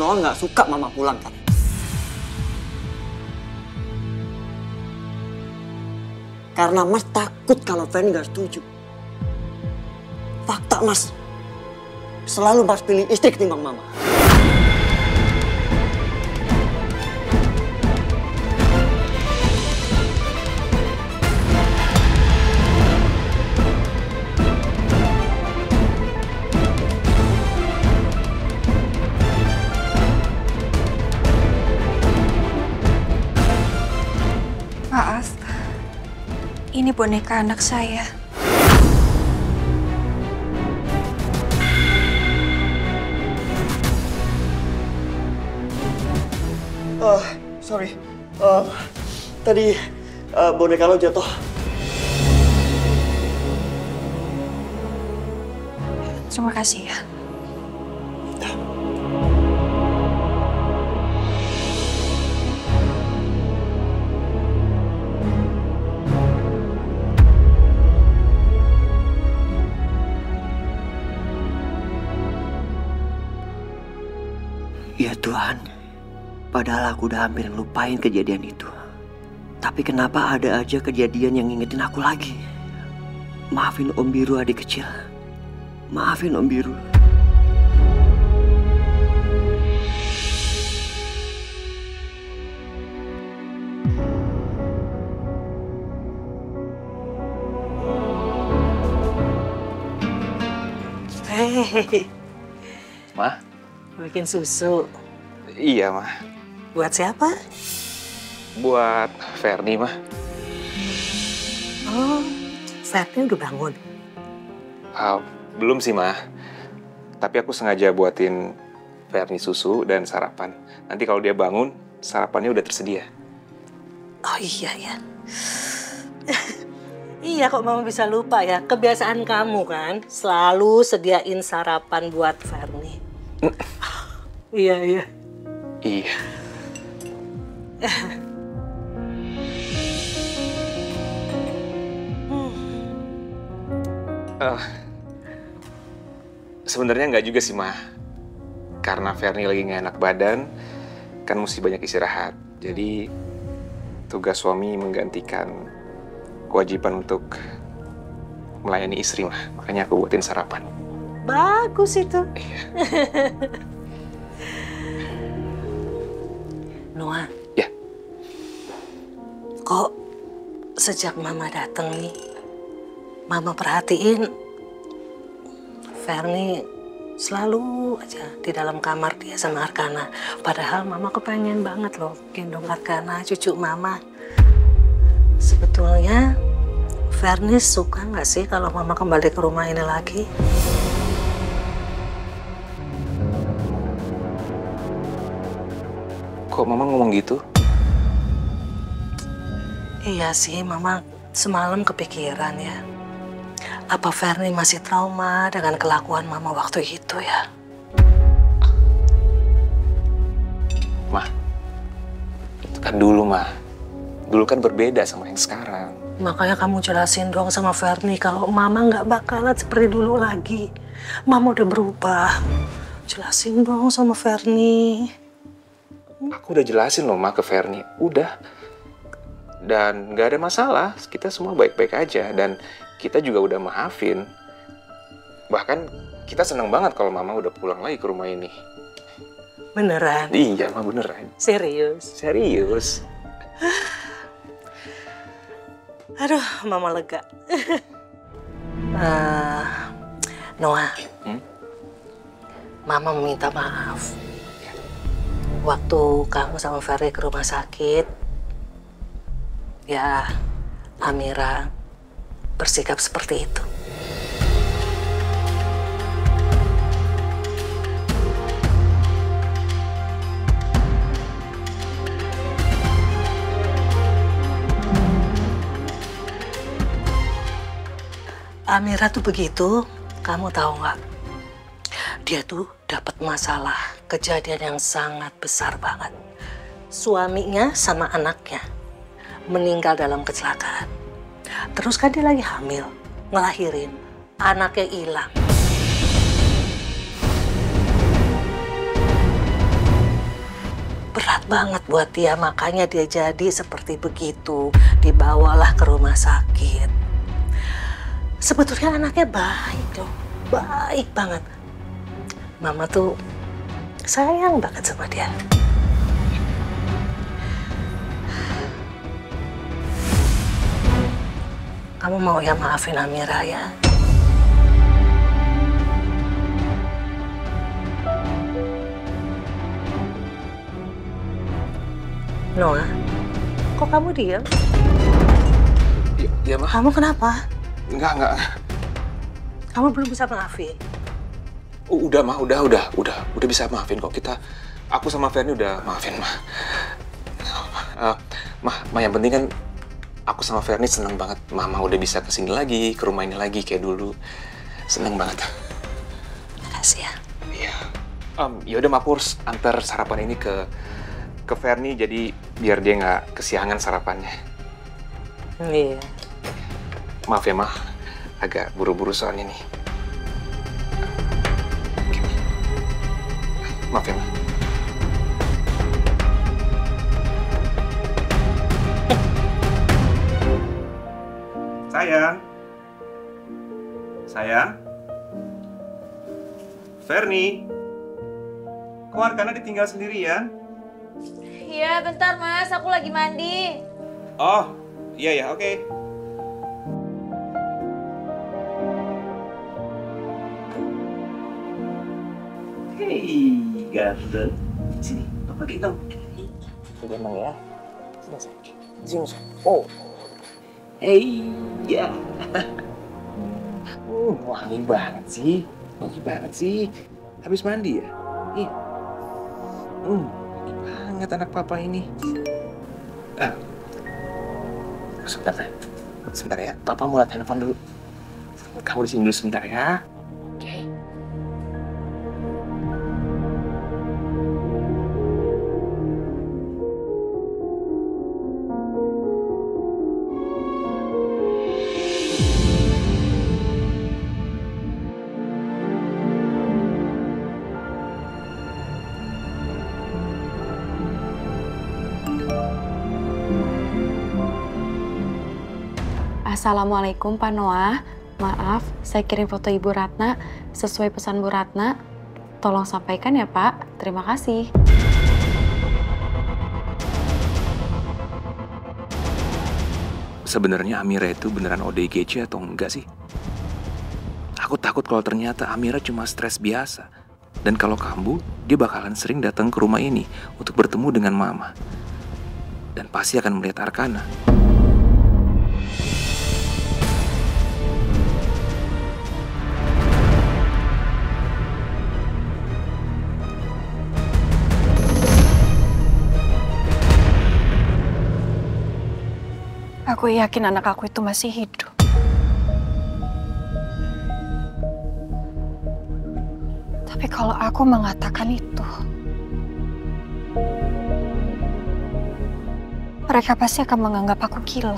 Noah nggak suka mama pulang kan? Karena Mas takut kalau Fanny nggak setuju. Fakta Mas, selalu Mas pilih istri ketimbang mama. Maaf, ini boneka anak saya. Sorry. Tadi boneka lo jatuh. Terima kasih ya. Ya Tuhan, padahal aku udah hampir lupain kejadian itu. Tapi kenapa ada aja kejadian yang ngingetin aku lagi? Maafin Om Biru adik kecil. Maafin Om Biru. Hei, Ma? bikin susu. Iya, Ma. Buat siapa? Buat Ferni, Ma. Oh, Ferni udah bangun. Belum sih, Ma. Tapi aku sengaja buatin Ferni susu dan sarapan. Nanti kalau dia bangun, sarapannya udah tersedia. Oh iya ya. Iya kok mama bisa lupa ya. Kebiasaan kamu kan selalu sediain sarapan buat Ferni. Iya, iya. Iya. Sebenarnya nggak juga sih, Ma. Karena Ferni lagi nggak enak badan, kan mesti banyak istirahat. Jadi tugas suami menggantikan kewajiban untuk melayani istri, Ma. Makanya aku buatin sarapan. Bagus itu. Iya. Noah. Ya. Kok sejak mama datang nih, mama perhatiin Ferni selalu aja di dalam kamar dia sama Arkana. Padahal mama kepengen banget loh gendong Arkana, cucu mama. Sebetulnya Ferni suka nggak sih kalau mama kembali ke rumah ini lagi? Kok Mama ngomong gitu? Iya sih, mama semalam kepikiran ya. Apa Ferni masih trauma dengan kelakuan mama waktu itu ya? Ma, itu kan dulu, Ma. Dulu kan berbeda sama yang sekarang. Makanya kamu jelasin dong sama Ferni kalau mama nggak bakalan seperti dulu lagi. Mama udah berubah. Jelasin dong sama Ferni. Aku udah jelasin loh, Ma, ke Ferni. Udah. Dan nggak ada masalah. Kita semua baik-baik aja. Dan kita juga udah maafin. Bahkan kita senang banget kalau Mama udah pulang lagi ke rumah ini. Beneran? Iya, Ma, beneran. Serius? Serius. Aduh, mama lega. Noah, mama meminta maaf. Waktu kamu sama Ferry ke rumah sakit, ya Amira bersikap seperti itu. Amira tuh begitu, kamu tahu nggak? Dia tuh dapat masalah, kejadian yang sangat besar banget. Suaminya sama anaknya meninggal dalam kecelakaan. Terus kan dia lagi hamil, ngelahirin, anaknya hilang. banget buat dia, makanya dia jadi seperti begitu. Dibawalah ke rumah sakit. Sebetulnya anaknya baik loh, baik banget. Mama tuh sayang banget sama dia. Kamu mau ya maafin Amira ya? Noah, kok kamu diam? Iya, Ma. Kamu kenapa? Enggak. Kamu belum bisa maafin? Udah, Ma, udah bisa maafin kok. Aku sama Ferni udah maafin, Ma. Ma, yang penting kan aku sama Ferni seneng banget Mama udah bisa kesini lagi, ke rumah ini lagi kayak dulu. Seneng banget. Makasih ya. Iya. Yaudah, Ma, aku harus antar sarapan ini ke Ferni, jadi biar dia nggak kesiangan sarapannya. Iya. Maaf ya, Ma. Agak buru-buru soalnya nih. Oke, Ma. Maaf ya, Ma. Sayang. Ferni. Kok Arkana ditinggal sendirian? Iya, bentar Mas, aku lagi mandi. Oh, iya, oke. Hei, ganteng. Sini, Papa gendong. Gendong ya. Sini. Oh. Hei, ya. Wangi banget sih. Habis mandi ya? Iya. Wangi banget anak Papa ini. Sebentar ya. Papa mau lihat handphone dulu. Kamu di sini dulu sebentar ya. Oke. Assalamualaikum Pak Noah. Maaf, saya kirim foto Ibu Ratna sesuai pesan Bu Ratna. Tolong sampaikan ya Pak. Terima kasih. Sebenarnya Amira itu beneran ODGJ atau enggak sih? Aku takut kalau ternyata Amira cuma stres biasa. Dan kalau kambuh, dia bakalan sering datang ke rumah ini untuk bertemu dengan Mama. Dan pasti akan melihat Arkana. Aku yakin anak aku itu masih hidup. Tapi kalau aku mengatakan itu, mereka pasti akan menganggap aku gila.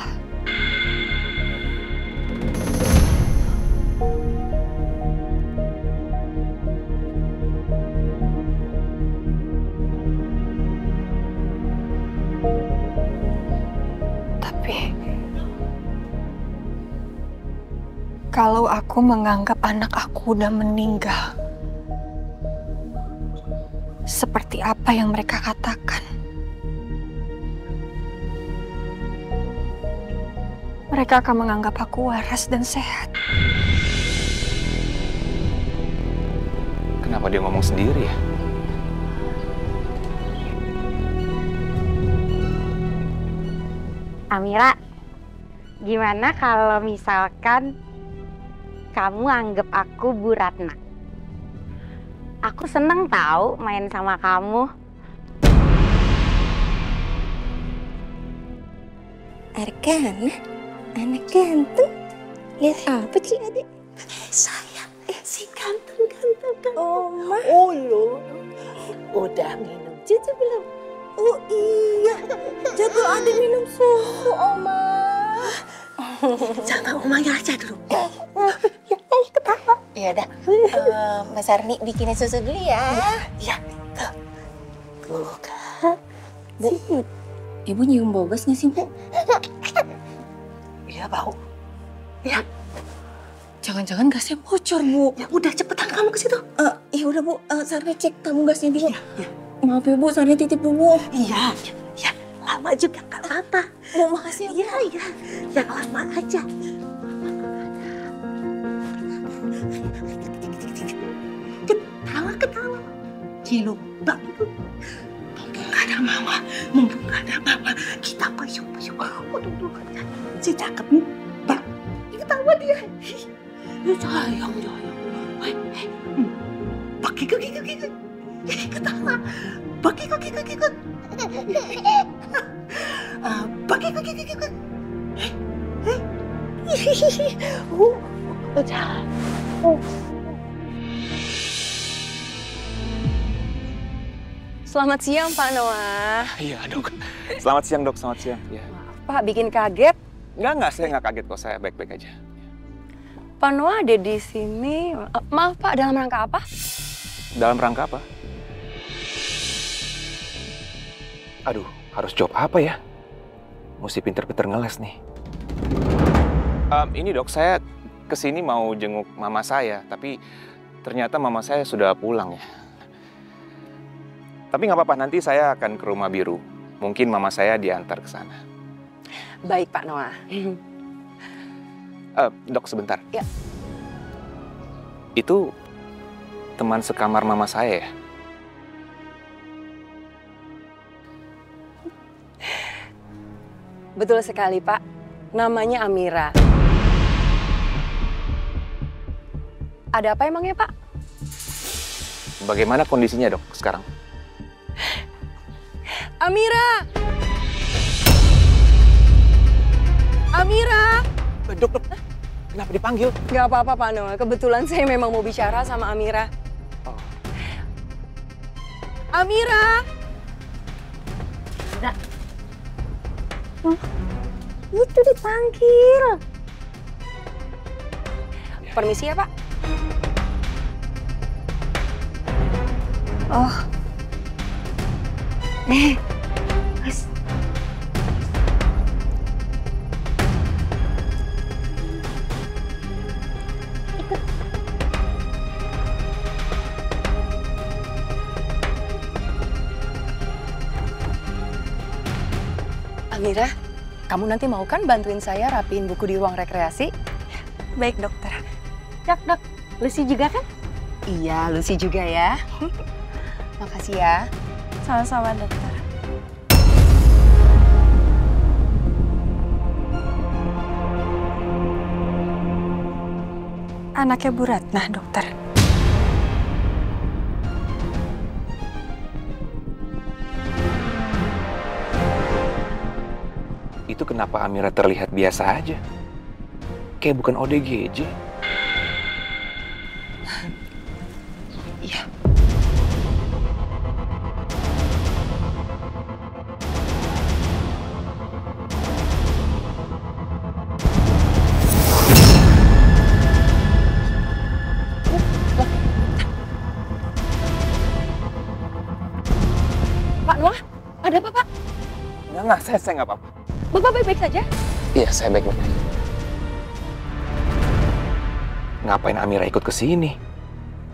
Kalau aku menganggap anak aku udah meninggal, seperti apa yang mereka katakan, mereka akan menganggap aku waras dan sehat. Kenapa dia ngomong sendiri ya? Amira, gimana kalau misalkan kamu anggap aku Bu Ratna? Aku seneng tahu main sama kamu. Arkana, anak ganteng. Lihat apa sih adik? Sayang, si ganteng. Oma. Oh lo, udah minum cucu belum? Oh iya, jago adik minum susu, Oma. Sama omanya aja dulu. Ketawa. Ya udah, Mas Arni bikinin susu dulu ya. Iya, tuh kan. Bu, Ibu nyium bau gas nggak sih, Bu? Iya, bau. Ya, Jangan-jangan gasnya bocor, Bu. ya udah cepetan kamu ke situ. Ya udah, Bu. Sarnya cek tabung gasnya dulu. Iya. Maaf ya, Bu. Sarnya titip dulu. Iya, ya, lama juga nggak apa-apa. Bu, makasih ya, Bu. Iya, iya, ya lama aja. Ketawa. Cilu banget. Mumpung nggak ada mama, kita payung. Waduh, si cakep nih, bang. Ketawa dia. Ya sayang. Pakai kaki. Ketawa. Pakai kaki. Pakai kaki. Selamat siang, Pak Noah. Iya, Dok. Selamat siang, Dok. Selamat siang. Ya. Pak, bikin kaget. Enggak, saya nggak kaget kok. Saya baik-baik aja. Pak Noah ada di sini. Maaf, Pak, dalam rangka apa? Dalam rangka apa? Aduh, harus jawab apa ya? Mesti pinter-pinter ngeles nih. Ini Dok, saya kesini mau jenguk mama saya, tapi ternyata mama saya sudah pulang ya. Tapi nggak apa-apa, nanti saya akan ke Rumah Biru. Mungkin mama saya diantar ke sana. Baik, Pak Noah. Dok, sebentar. Ya. Itu teman sekamar mama saya ya? Betul sekali, Pak. Namanya Amira. Ada apa emangnya, Pak? Bagaimana kondisinya, Dok, sekarang? Amira! Amira! Dok, kenapa dipanggil? Gak apa-apa, Pak Noah. Kebetulan saya memang mau bicara sama Amira. Oh. Amira! Itu dipanggil. Permisi ya, Pak. Oh. Mas. Amira, kamu nanti mau kan bantuin saya rapiin buku di ruang rekreasi? Baik, dokter. Dok. Lucy juga kan? Iya, Lucy juga ya. Makasih ya. Sama-sama, dokter. Anaknya Bu Ratna, dokter. Itu kenapa Amira terlihat biasa aja? Kayak bukan ODGJ. Iya. Pak Noah, ada apa, Pak? Enggak, saya nggak apa-apa. Bapak baik-baik saja? Iya, saya baik-baik aja. Ngapain Amira ikut ke sini?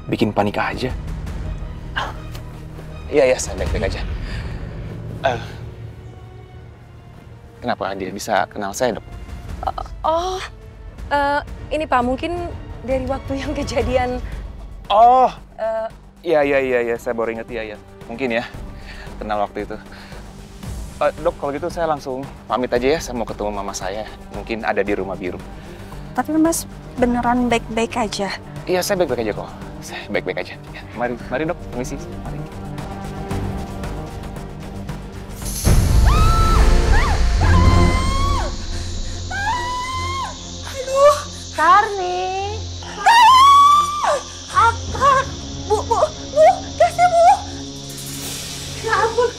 Bikin panik aja. Iya, saya baik-baik aja. Kenapa dia bisa kenal saya, Dok? Ini Pak, mungkin dari waktu yang kejadian... Oh, iya, saya baru inget, iya. Mungkin ya, kenal waktu itu. Dok, kalau gitu saya langsung pamit aja ya, saya mau ketemu mama saya. Mungkin ada di Rumah Biru. Tapi Mas beneran baik-baik aja? Iya, saya baik-baik aja kok. Saya baik-baik aja. Ya, mari Dok, permisi. Mari. Karni. Apa? Bu, kasih Bu. Ya ampun,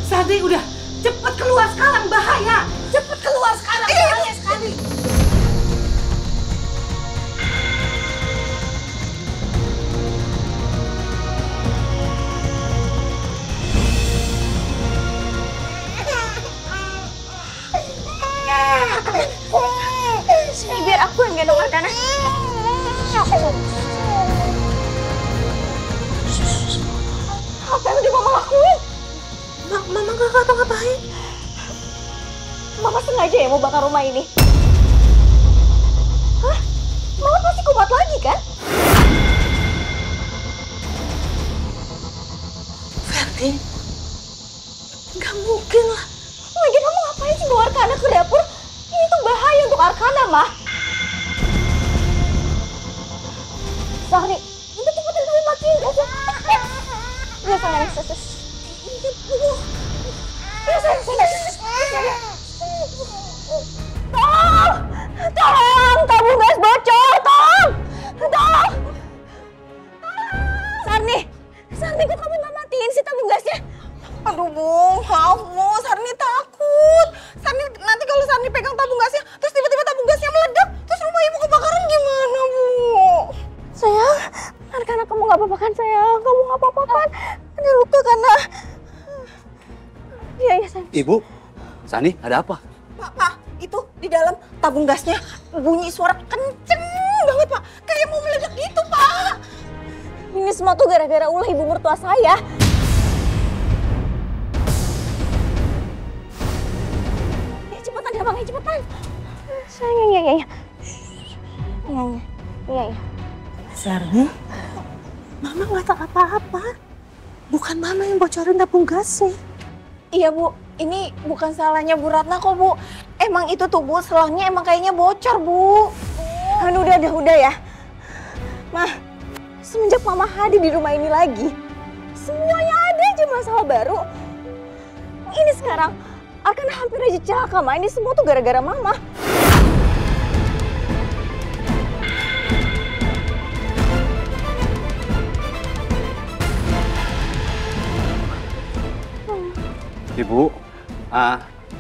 Sadi udah cepet keluar sekarang, bahaya. Cepet keluar sekarang, bahaya sekali. gendong Arkana. Apa yang udah Mama lakuin? Mama gak ngapa-ngapain. Mama sengaja ya mau bakar rumah ini? Hah? Mama pasti kumat lagi kan? Ferdi, nggak mungkin lah. Lagi kamu ngapain sih bawa Arkana ke dapur? Ini tuh bahaya untuk Arkana, Mah. Sahri, itu cepetan kami matiin aja. Ya sayang, ya sayang. Tolong, tabung gas bocor, tolong. Sarni, kok kamu nggak matiin sih tabung gasnya? Aduh Bu, maaf Bu, Sarni takut. Sarni nanti kalau Sarni pegang tabung gasnya, terus tiba-tiba tabung gasnya meledak, terus rumah ibu kebakaran gimana Bu? Sayang, Arkana kamu nggak apa-apa kan sayang? Kamu nggak apa-apa kan? Ada luka karena... Iya sayang. Ibu, Sani ada apa? Pak, itu di dalam tabung gasnya bunyi suara kenceng banget Pak. Kayak mau meledak gitu Pak. Ini semua tuh gara-gara ulah ibu mertua saya. Ya cepetan ya Bang, ya cepetan. Sayang, iya. Iya. Sarni, Mama nggak tahu apa-apa. Bukan Mama yang bocorin tabung gasnya. Iya Bu, ini bukan salahnya Bu Ratna kok Bu. Emang itu tuh Bu, selangnya emang kayaknya bocor Bu. Aduh udah ya. Mah, semenjak Mama hadir di rumah ini lagi, semuanya ada aja masalah baru. Ini sekarang, Arkana hampir aja celaka Ma. Ini semua tuh gara-gara Mama. Ibu,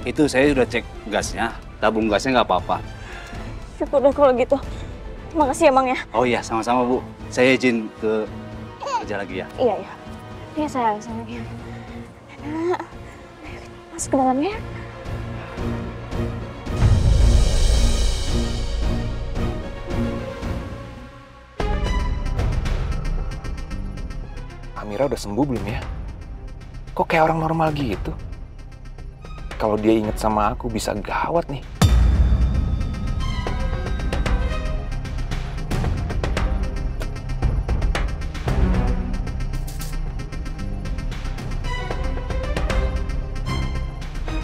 itu saya sudah cek gasnya, tabung gasnya nggak apa-apa. Syukur deh kalau gitu. Makasih ya Bang ya. Oh iya, sama-sama Bu. Saya izin ke kerja lagi ya. Iya. Iya sayang. Masuk ke dalamnya. Amira udah sembuh belum ya? Kok kayak orang normal gitu? Kalau dia inget sama aku bisa gawat nih.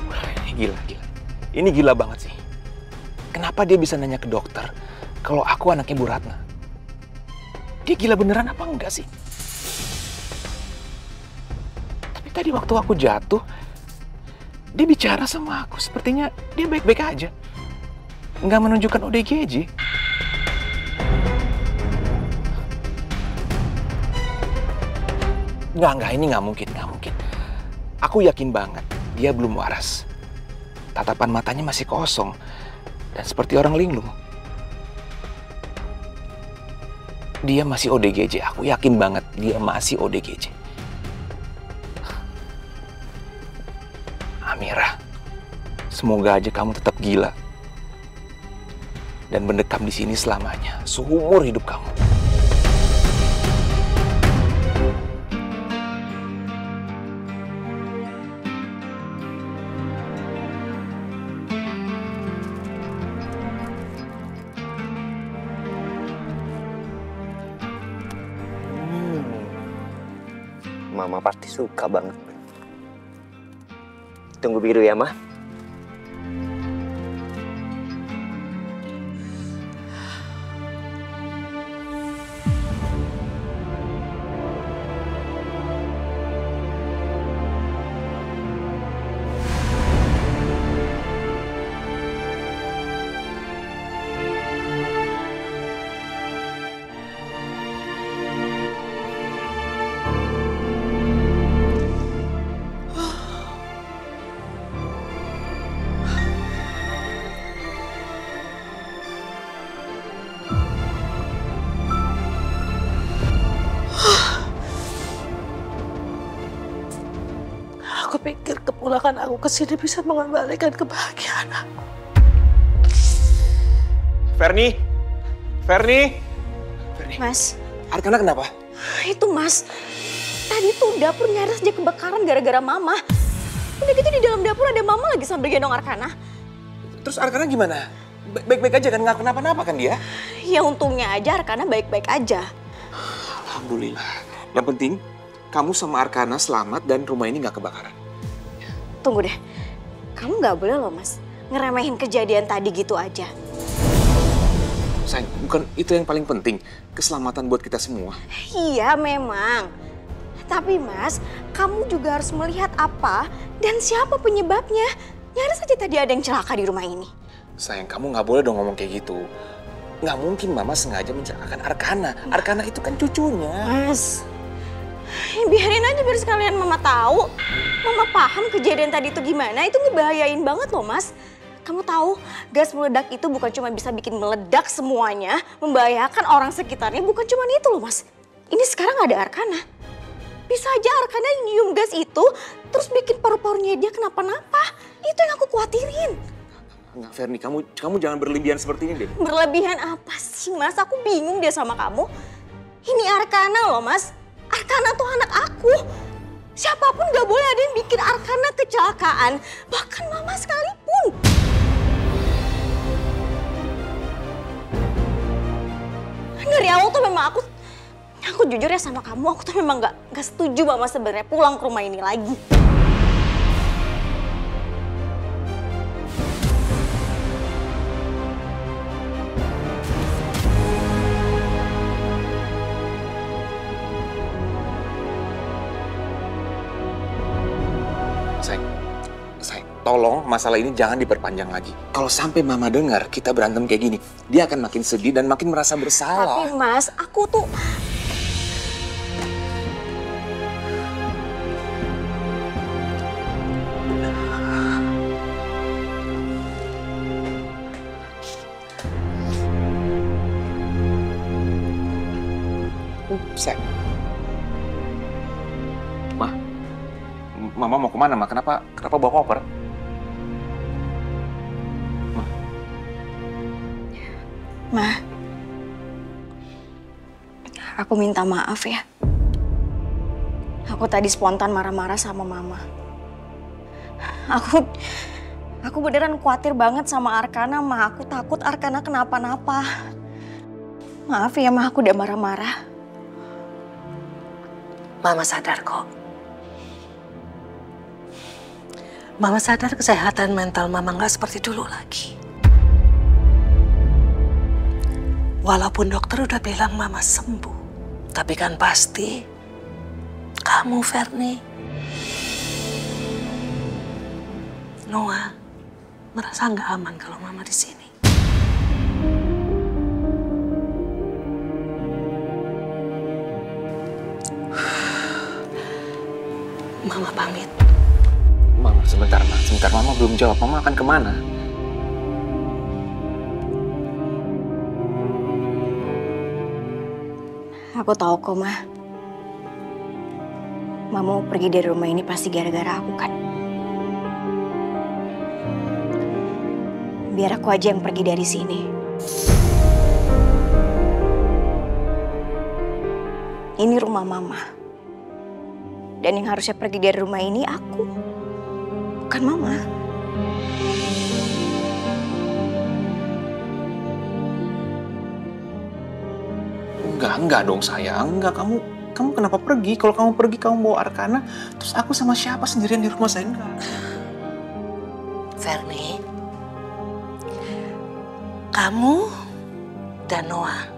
Wah, ini gila. Ini gila banget sih. Kenapa dia bisa nanya ke dokter kalau aku anaknya Bu Ratna? Dia gila beneran apa enggak sih? Tapi tadi waktu aku jatuh, dia bicara sama aku. Sepertinya dia baik-baik aja. Nggak menunjukkan ODGJ. Nggak, ini nggak mungkin. Aku yakin banget dia belum waras. Tatapan matanya masih kosong dan seperti orang linglung. Dia masih ODGJ. Aku yakin banget dia masih ODGJ. Amira, semoga aja kamu tetap gila dan mendekam di sini selamanya, seumur hidup kamu. Mama pasti suka banget. Tunggu biru ya, Ma. Aku pikir kepulangan aku ke sini bisa mengembalikan kebahagiaan aku. Ferni, Ferni! Mas, Arkana kenapa? itu Mas. Tadi tuh dapur nyaris aja kebakaran gara-gara Mama. Udah gitu di dalam dapur ada Mama lagi sambil gendong Arkana. Terus Arkana gimana? Baik-baik aja kan? Nggak kenapa-napa kan dia? Ya untungnya aja Arkana baik-baik aja. Alhamdulillah. Yang penting kamu sama Arkana selamat dan rumah ini nggak kebakaran. Tunggu deh, kamu nggak boleh loh Mas ngeremehin kejadian tadi gitu aja. Sayang, bukan itu yang paling penting. Keselamatan buat kita semua. Iya memang. Tapi Mas, kamu juga harus melihat apa dan siapa penyebabnya. Nyaris saja tadi ada yang celaka di rumah ini. Sayang, kamu nggak boleh dong ngomong kayak gitu. Nggak mungkin Mama sengaja mencelakakan Arkana. Arkana itu kan cucunya. Mas, biarin aja biar sekalian Mama tahu. Mama paham kejadian tadi itu gimana, itu ngebahayain banget loh Mas. Kamu tahu, gas meledak itu bukan cuma bisa bikin meledak semuanya, membahayakan orang sekitarnya, bukan cuma itu loh Mas. Ini sekarang ada Arkana. Bisa aja Arkana nyium gas itu, terus bikin paru-parunya dia kenapa-napa. Itu yang aku khawatirin. Nggak, Ferni, kamu jangan berlebihan seperti ini deh. Berlebihan apa sih Mas? Aku bingung deh sama kamu. Ini Arkana loh Mas. Arkana tuh anak aku. Siapapun gak boleh ada yang bikin Arkana kecelakaan. Bahkan Mama sekalipun. Dari awal tuh memang aku jujur ya sama kamu, aku tuh memang gak setuju Mama sebenarnya pulang ke rumah ini lagi. Sayang, tolong masalah ini jangan diperpanjang lagi. Kalau sampai Mama dengar kita berantem kayak gini, dia akan makin sedih dan makin merasa bersalah. Tapi Mas, aku tuh... Sayang. Mama mau kemana, Ma? Kenapa bawa koper? Ma, aku minta maaf ya. Aku tadi spontan marah-marah sama Mama. Aku beneran khawatir banget sama Arkana, Ma. Aku takut Arkana kenapa-napa. Maaf ya, Ma, aku udah marah-marah. Mama sadar kok. Mama sadar kesehatan mental Mama nggak seperti dulu lagi. Walaupun dokter udah bilang Mama sembuh, tapi kan pasti kamu, Ferni, Noah, merasa nggak aman kalau Mama di sini. Mama pamit. Mama, sebentar, Ma. Sebentar, Mama belum jawab. Mama akan kemana? Aku tahu kok, Ma. Mama mau pergi dari rumah ini pasti gara-gara aku kan. Biar aku aja yang pergi dari sini. Ini rumah Mama. Dan yang harusnya pergi dari rumah ini aku. Bukan Mama. Enggak dong sayang. Enggak, kamu kenapa pergi? Kalau kamu pergi, kamu bawa Arkana. Terus aku sama siapa sendirian di rumah saya? Enggak. Ferni, kamu dan Noah,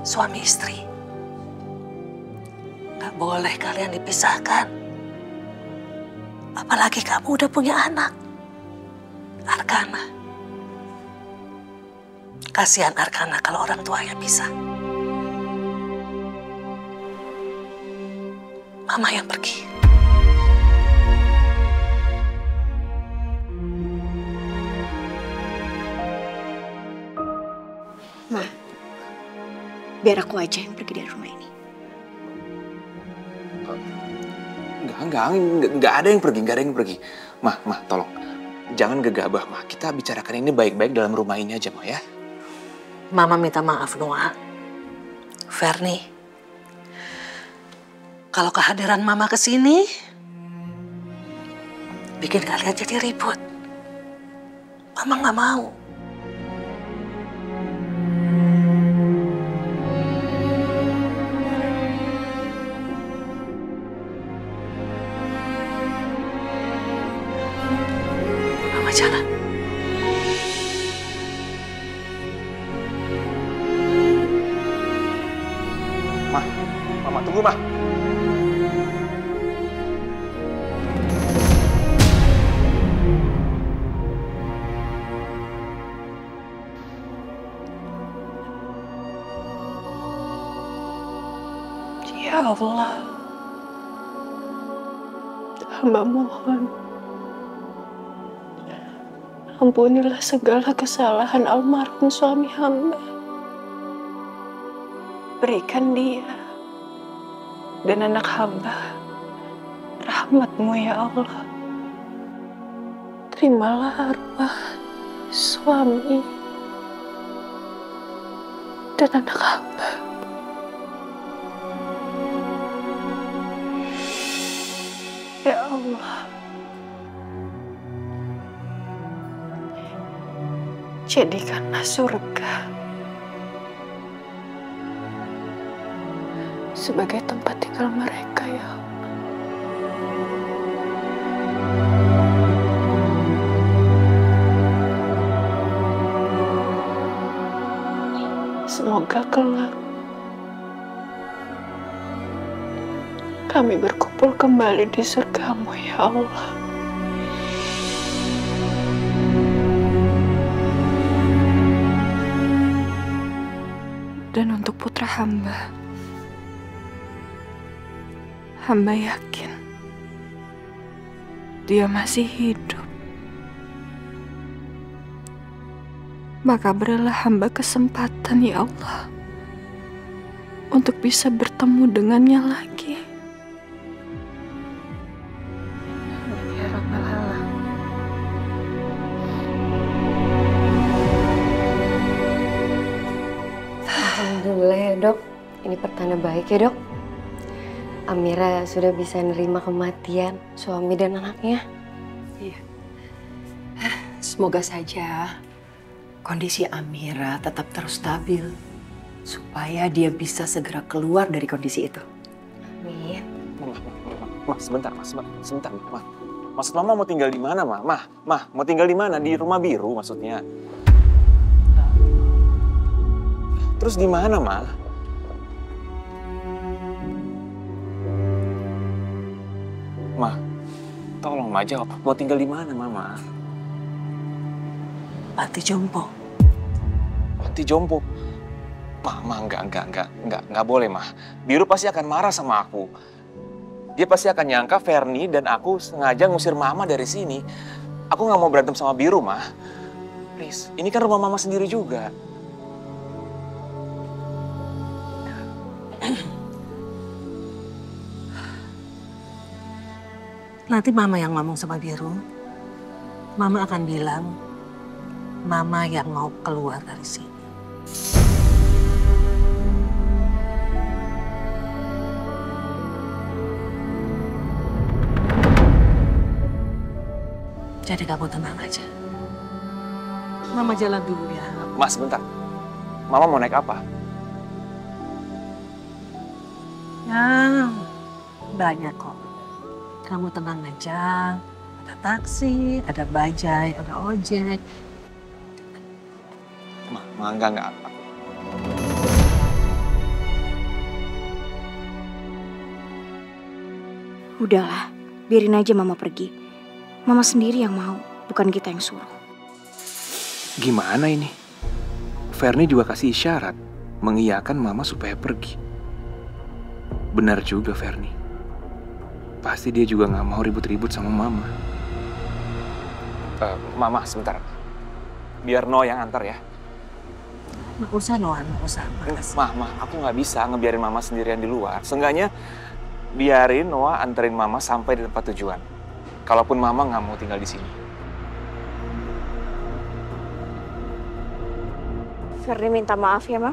suami istri. Gak boleh kalian dipisahkan. Apalagi kamu udah punya anak, Arkana. Kasihan Arkana kalau orang tuanya pisah. Mama yang pergi. Ma, biar aku aja yang pergi dari rumah ini. Enggak ada yang pergi. Ma, tolong. Jangan gegabah, Ma. Kita bicarakan ini baik-baik dalam rumah ini aja, Ma, ya. Mama minta maaf, Noah. Ferni, kalau kehadiran Mama ke sini bikin kalian jadi ribut. Mama nggak mau. Mama jalan. Mama tunggu, Ma. Ya Allah, hamba mohon, ampunilah segala kesalahan almarhum suami hamba. Berikan dia dan anak hamba rahmat-Mu ya Allah. Terimalah arwah suami dan anak hamba. Ya Allah, jadikanlah surga sebagai tempat tinggal mereka ya Allah. Semoga kelak kami berkumpul kembali di surga-Mu ya Allah. Dan untuk putra hamba, hamba yakin dia masih hidup. Maka berilah hamba kesempatan ya Allah untuk bisa bertemu dengannya lagi. Ya Rabbal Alamin. Alhamdulillah ya dok, ini pertanda baik ya dok. Amira sudah bisa nerima kematian suami dan anaknya. Iya. Semoga saja kondisi Amira tetap terus stabil supaya dia bisa segera keluar dari kondisi itu. Amin. Ma, sebentar, Ma. Sebentar, Ma. Maksud Mama mau tinggal di mana, Ma? Ma, mau tinggal di mana? Di rumah biru maksudnya. Terus di mana, Ma? Ma, tolong Ma jawab. Mau tinggal di mana, Mama? Panti jompo. Panti jompo? Ma, enggak boleh, Ma. Biru pasti akan marah sama aku. Dia pasti akan nyangka Ferni dan aku sengaja ngusir Mama dari sini. Aku nggak mau berantem sama Biru, Ma. Please, ini kan rumah Mama sendiri juga. Nanti Mama yang ngomong sama Biru. Mama akan bilang, Mama yang mau keluar dari sini. Jadi kamu tenang aja. Mama jalan dulu ya. Ma, sebentar. Mama mau naik apa? Ya, banyak kok. Kamu tenang aja. Ada taksi, ada bajai, ada ojek. Ma, enggak. Udahlah, biarin aja Mama pergi. Mama sendiri yang mau, bukan kita yang suruh. Gimana ini? Ferni juga kasih isyarat, mengiyakan Mama supaya pergi. Benar juga Ferni. Pasti dia juga nggak mau ribut-ribut sama Mama. Mama, sebentar. Biar Noah yang antar ya. Nggak usah, Noah, nggak usah. Ma, aku nggak bisa ngebiarin Mama sendirian di luar. Seenggaknya biarin Noah anterin Mama sampai di tempat tujuan. Kalaupun Mama nggak mau tinggal di sini. Ferdi minta maaf ya, Mam.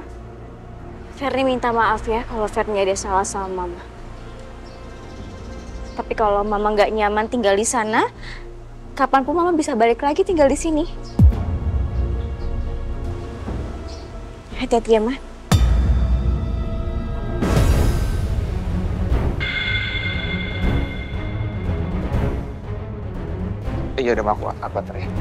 Ferdi minta maaf ya kalau Ferdi ada salah sama Mama. Tapi kalau Mama nggak nyaman tinggal di sana, kapanpun Mama bisa balik lagi tinggal di sini. Hati-hati ya, Ma. Iya udah aku apa ya.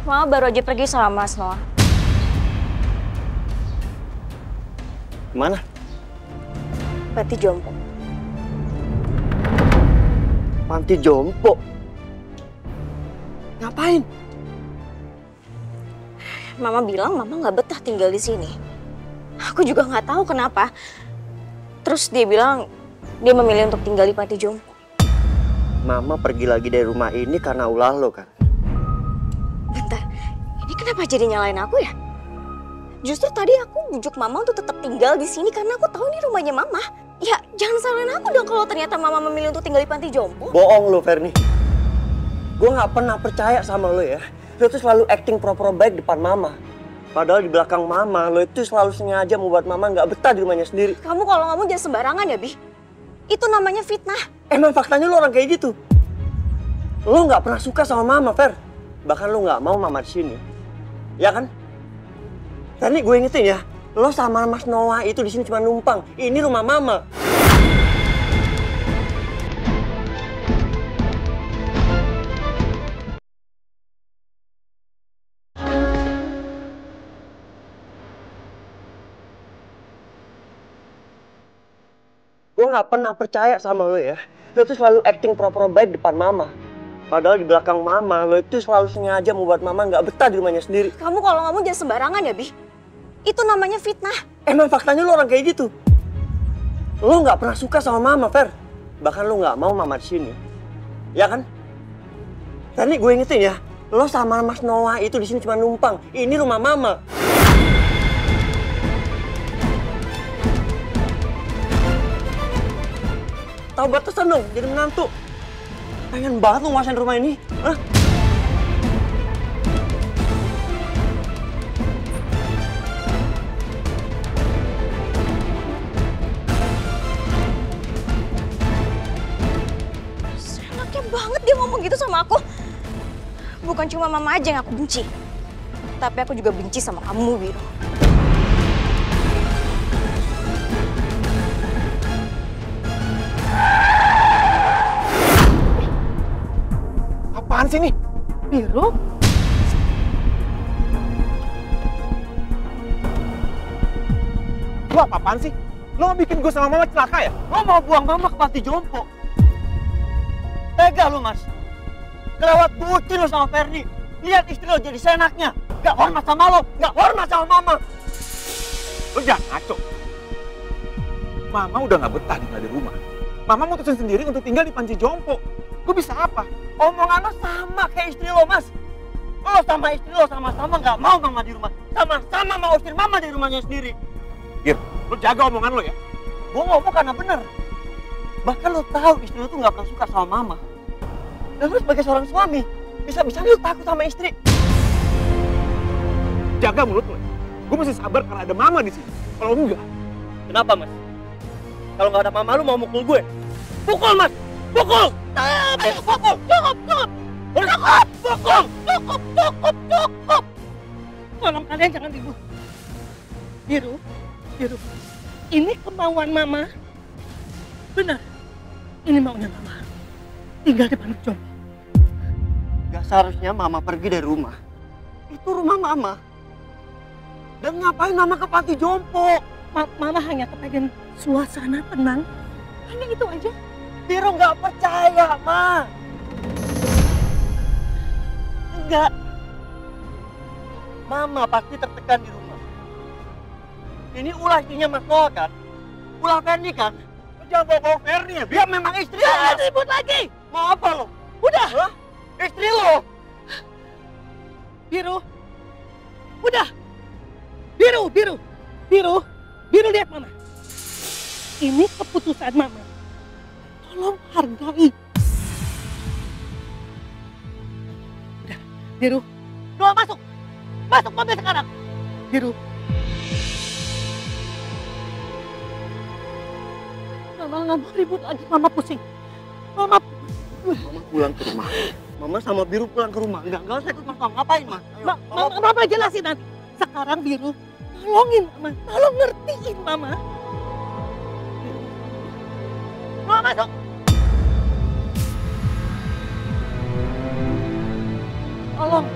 Mama baru aja pergi sama Mas Noah. Kemana? Panti jompo. Panti jompo? Ngapain? Mama bilang Mama nggak betah tinggal di sini. Aku juga nggak tahu kenapa. Terus dia bilang dia memilih untuk tinggal di panti jompo. Mama pergi lagi dari rumah ini karena ulah lo kan? Bentar, ini kenapa jadi nyalain aku ya? Justru tadi aku bujuk Mama untuk tetap tinggal di sini karena aku tahu ini rumahnya Mama. Ya, jangan salahin aku dong kalau ternyata Mama memilih untuk tinggal di panti jompo. Bohong lo, Ferni. Gue nggak pernah percaya sama lo ya. Lo tuh selalu acting pura-pura baik depan Mama. Padahal di belakang Mama, lo itu selalu sengaja membuat Mama nggak betah di rumahnya sendiri. Kamu kalau ngomong jangan sembarangan ya, Bi. Itu namanya fitnah. Emang faktanya lo orang kayak gitu. Lo nggak pernah suka sama Mama, Fer. Bahkan lo nggak mau Mama di sini. Ya kan? Tadi gue ingetin ya, lo sama Mas Noah itu di sini cuma numpang. Ini rumah Mama. Gue nggak pernah percaya sama lo ya. Lo tuh selalu acting pura-pura baik depan Mama. Padahal di belakang Mama, lo itu selalu sengaja membuat Mama nggak betah di rumahnya sendiri. Kamu kalau ngomong jangan sembarangan ya, Bi. Itu namanya fitnah. Emang faktanya lo orang kayak gitu. Lo nggak pernah suka sama Mama, Fer. Bahkan lo nggak mau Mama di sini. Ya kan? Tadi gue ingetin ya, lo sama Mas Noah itu di sini cuma numpang. Ini rumah Mama. Tahu batasan dong, jadi menantu. Pengen banget lo nguasain rumah ini. Hah? Senangnya banget dia ngomong gitu sama aku. Bukan cuma Mama aja yang aku benci. Tapi aku juga benci sama kamu, Biro. Apaan sih nih? Biro? Lo apaan sih? Lo mau bikin gue sama Mama celaka ya? Lo mau buang Mama ke panti jompo? Tega lo, Mas. Kelewat bucin lo sama Ferdi. Lihat istri lo jadi seenaknya. Gak hormat sama lo, gak hormat sama Mama. Lo jangan ngaco. Mama udah gak betah tinggal di rumah. Mama mutusin sendiri untuk tinggal di panti jompo. Gue bisa apa? Omongan lo sama kayak istri lo, Mas. Lo sama istri lo sama-sama gak mau Mama di rumah. Sama-sama mau usir Mama dari rumahnya sendiri. Gir, lo jaga omongan lo ya. Gue ngomong karena bener. Bahkan lo tahu istri lo tuh gak pernah suka sama Mama. Dan lo sebagai seorang suami, bisa-bisanya lo takut sama istri. Jaga mulut lo. Gue masih sabar karena ada Mama di sini. Kalau enggak, kenapa, Mas? Kalau nggak ada Mama, lu mau mukul gue? Pukul, Mas! Pukul! Ayo, pukul! Cukup! Cukup! Cukup! Tolong kalian jangan ribut. Biru, Ini kemauan Mama. Benar, ini maunya Mama. Tinggal di Pondok Jompo. Gak seharusnya Mama pergi dari rumah. Itu rumah Mama. Dan ngapain Mama ke panti jompo? Mama hanya kepengen suasana tenang. Hanya itu aja. Biro nggak percaya, Ma. Enggak. Mama pasti tertekan di rumah. Ini ulah istrinya Mas Noah kan? Ulah Ferni kan? Jangan bawa Ferni ya, dia memang istri lo. Jangan ribut lagi. Mau apa lo? Udah. Hah? Istri lo. Biru. Udah. Biru lihat Mama. Ini keputusan Mama. Tolong hargai. Udah, Biru. Noah masuk. Masuk mobil sekarang. Biru. Mama nggak mau ribut lagi. Mama pusing. Mama Pulang ke rumah. Mama sama Biru pulang ke rumah. Enggak saya ikut Mas Noah. Ngapain, Mas? Mama jelasin nanti. Sekarang Biru, tolongin Mama. Tolong ngertiin Mama. Mama masuk. Tolong.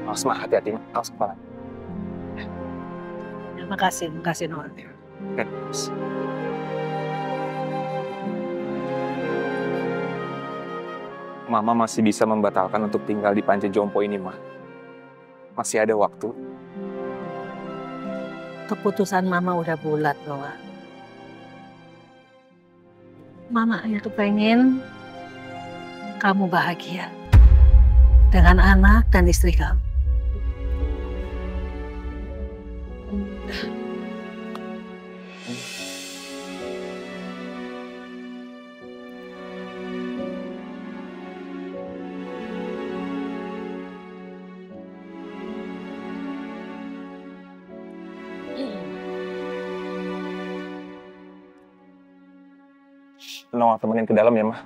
Awas, Ma, hati-hati, Ma. Awas kepala. Makasih Noah. Mama masih bisa membatalkan untuk tinggal di Panti Jompo ini, Ma. Masih ada waktu. Keputusan Mama udah bulat, Noah. Mama hanya kepengen kamu bahagia dengan anak dan istri kamu. Noah temenin ke dalam ya, Ma.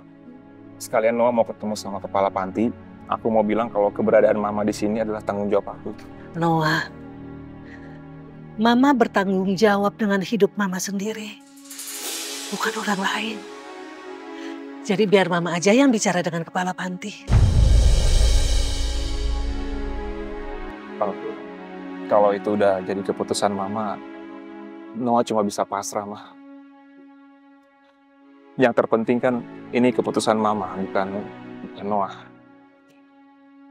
Sekalian Noah mau ketemu sama kepala panti. Aku mau bilang kalau keberadaan Mama di sini adalah tanggung jawab aku. Noah, Mama bertanggung jawab dengan hidup Mama sendiri, bukan orang lain. Jadi biar Mama aja yang bicara dengan kepala panti. Kalau itu udah jadi keputusan Mama, Noah cuma bisa pasrah, Ma. Yang terpenting kan ini keputusan Mama, bukan Noah.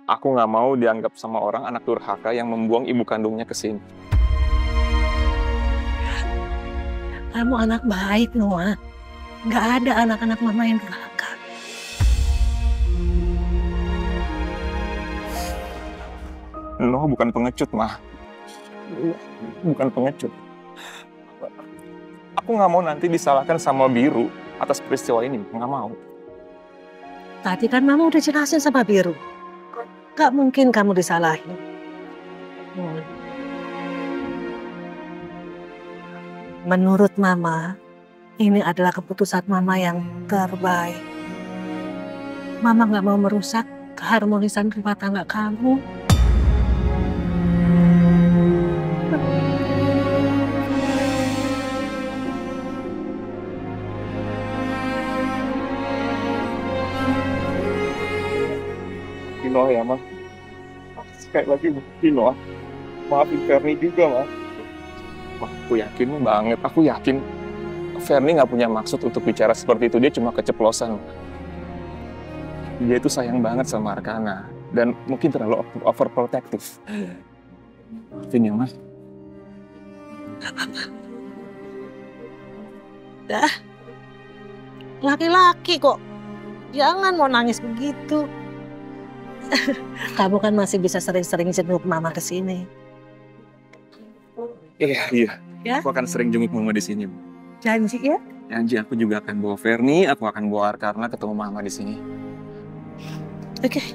Aku nggak mau dianggap sama orang anak durhaka yang membuang ibu kandungnya ke sini. Kamu anak baik, Noah. Nggak ada anak-anak Mama yang durhaka. Noah bukan pengecut, Ma. Bukan pengecut. Aku nggak mau nanti disalahkan sama Biru atas peristiwa ini. Nggak mau. Tadi kan Mama udah jelasin sama Biru. Gak mungkin kamu disalahin. Menurut Mama, ini adalah keputusan Mama yang terbaik. Mama gak mau merusak keharmonisan rumah tangga kamu. Noah ya, Ma. Sekali lagi bukti, Noah. Maafin Ferni juga, Ma. Aku yakin banget, aku yakin Ferni nggak punya maksud untuk bicara seperti itu. Dia cuma keceplosan. Dia itu sayang banget sama Arkana. Dan mungkin terlalu overprotective. Maafin ya, Ma. Gak apa-apa. Dah. Laki-laki kok. Jangan mau nangis begitu. Kamu kan masih bisa sering-sering jenguk Mama ke sini. Iya. Ya? Aku akan sering jenguk Mama di sini. Janji ya? Janji aku juga akan bawa Fernie, aku akan bawa Arkarna ketemu Mama di sini. Oke,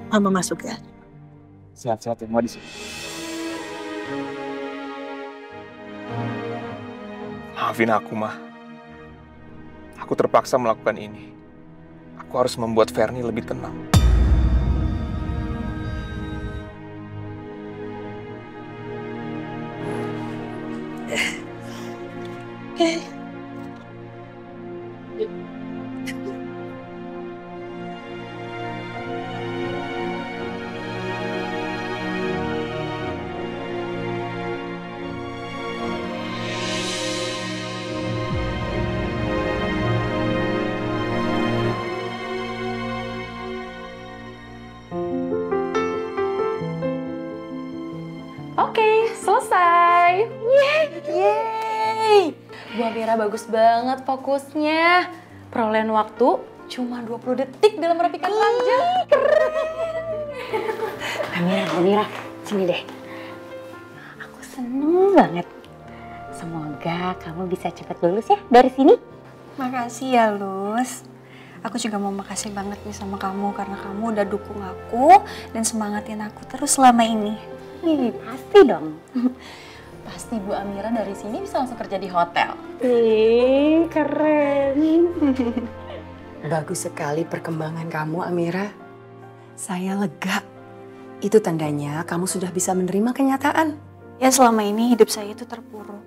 Mama masuk ya. Sehat-sehat ya, Mama di sini. Maafin aku, Ma. Aku terpaksa melakukan ini. Aku harus membuat Fernie lebih tenang. Oke. Oke, selesai. Yeay. Bu Amira bagus banget fokusnya. Perolehan waktu cuma 20 detik dalam merapikan ranjang. Amira, sini deh. Aku seneng banget. Semoga kamu bisa cepat lulus ya dari sini. Makasih ya, Luz. Aku juga mau makasih banget nih sama kamu karena kamu udah dukung aku dan semangatin aku terus selama ini. Pasti dong. Pasti Bu Amira dari sini bisa langsung kerja di hotel. Keren. Bagus sekali perkembangan kamu, Amira. Saya lega. Itu tandanya kamu sudah bisa menerima kenyataan. Ya selama ini hidup saya itu terpuruk.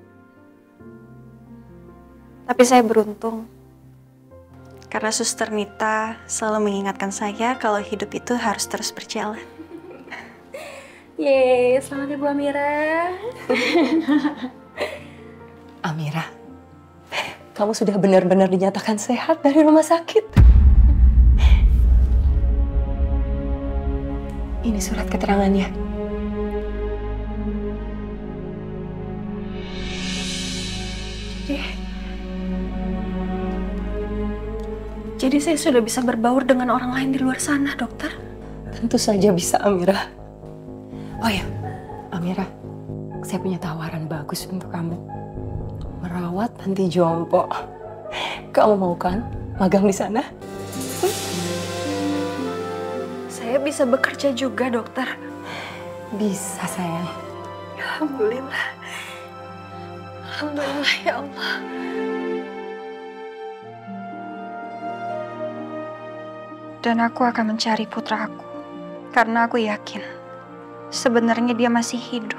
Tapi saya beruntung. Karena Suster Nita selalu mengingatkan saya kalau hidup itu harus terus berjalan. Yeay, selamat ya Bu Amira. Amira, kamu sudah benar-benar dinyatakan sehat dari rumah sakit. Ini surat keterangannya. Jadi saya sudah bisa berbaur dengan orang lain di luar sana, dokter? Tentu saja bisa, Amira. Oh ya, Amira, saya punya tawaran bagus untuk kamu. Merawat panti jompo. Kamu mau kan magang di sana? Saya bisa bekerja juga, dokter. Bisa, sayang. Alhamdulillah. Alhamdulillah ya Allah. Dan aku akan mencari putra aku. Karena aku yakin sebenarnya dia masih hidup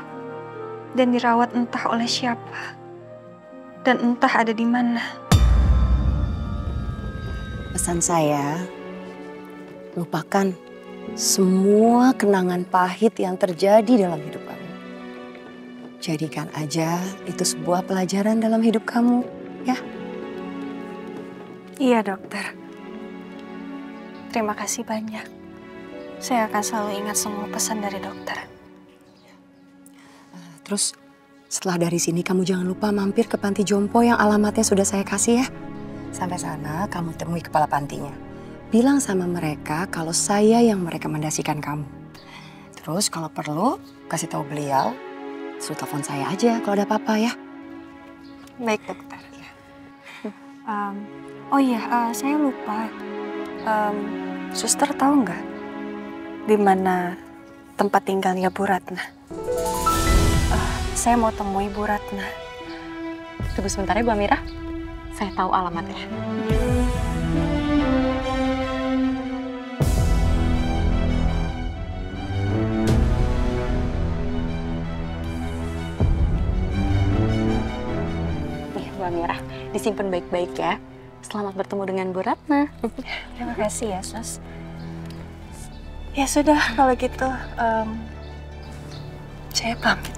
dan dirawat entah oleh siapa dan entah ada di mana. Pesan saya, lupakan semua kenangan pahit yang terjadi dalam hidup kamu. Jadikan aja itu sebuah pelajaran dalam hidup kamu, ya? Iya, dokter. Terima kasih banyak. Saya akan selalu ingat semua pesan dari dokter. Terus setelah dari sini kamu jangan lupa mampir ke panti jompo yang alamatnya sudah saya kasih ya. Sampai sana kamu temui kepala pantinya. Bilang sama mereka kalau saya yang merekomendasikan kamu. Terus kalau perlu kasih tahu beliau, suruh telepon saya aja kalau ada apa-apa ya. Baik, dokter. Oh iya, saya lupa. Suster tahu nggak di mana tempat tinggalnya Bu Ratna? Saya mau temui Bu Ratna. Tunggu sebentar ya Bu Amira. Saya tahu alamatnya. Nih Bu Amira, disimpan baik-baik ya. Selamat bertemu dengan Bu Ratna. Terima kasih ya, Sus. Ya sudah, kalau gitu saya pamit.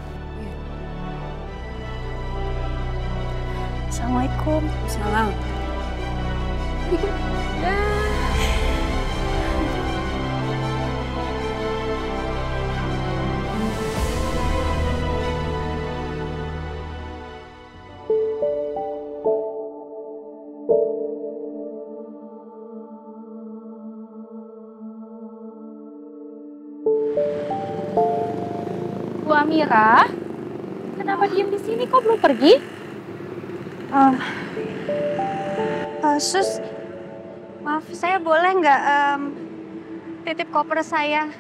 Assalamualaikum. Salam. Bu Amira, kenapa diem di sini? Kok belum pergi? Sus, maaf, saya boleh nggak titip koper saya